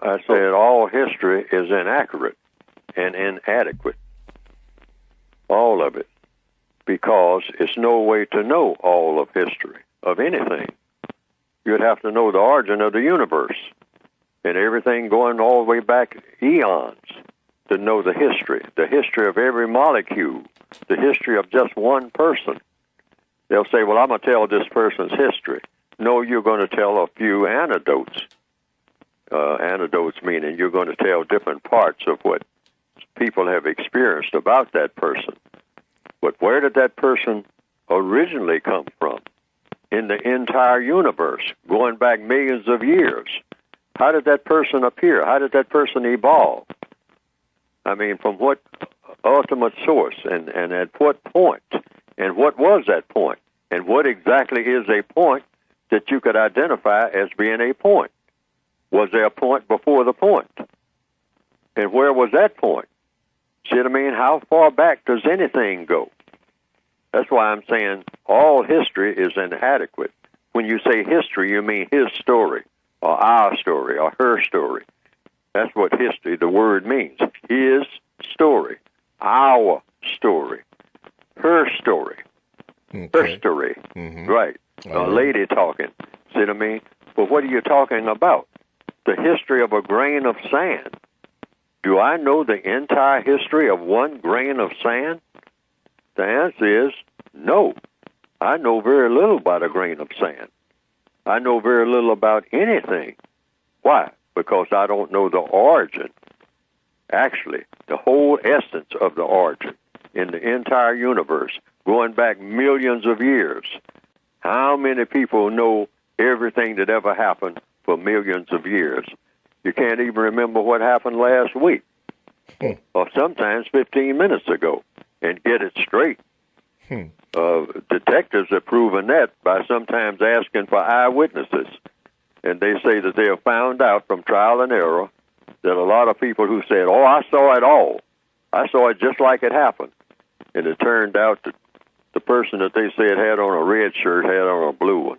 I said all history is inaccurate and inadequate. All of it. Because it's no way to know all of history, of anything. You'd have to know the origin of the universe and everything going all the way back eons to know the history of every molecule, the history of just one person. They'll say, well, I'm going to tell this person's history. No, you're going to tell a few anecdotes. Anecdotes meaning you're going to tell different parts of what people have experienced about that person. But where did that person originally come from in the entire universe, going back millions of years? How did that person appear? How did that person evolve? I mean, from what ultimate source and at what point? And what was that point? And what exactly is a point that you could identify as being a point? Was there a point before the point? And where was that point? See what I mean? How far back does anything go? That's why I'm saying all history is inadequate. When you say history, you mean his story, or our story, or her story. That's what history, the word means. His story, our story, her story, her story. Right. A lady talking. See what I mean? But what are you talking about? The history of a grain of sand. Do I know the entire history of one grain of sand? The answer is no. I know very little about a grain of sand. I know very little about anything. Why? Because I don't know the origin. Actually, the whole essence of the origin in the entire universe, going back millions of years. How many people know everything that ever happened for millions of years? You can't even remember what happened last week, or sometimes 15 minutes ago, and get it straight. Detectives have proven that by sometimes asking for eyewitnesses. And they say that they have found out from trial and error that a lot of people who said, oh, I saw it all. I saw it just like it happened. And it turned out that the person that they said had on a red shirt had on a blue one.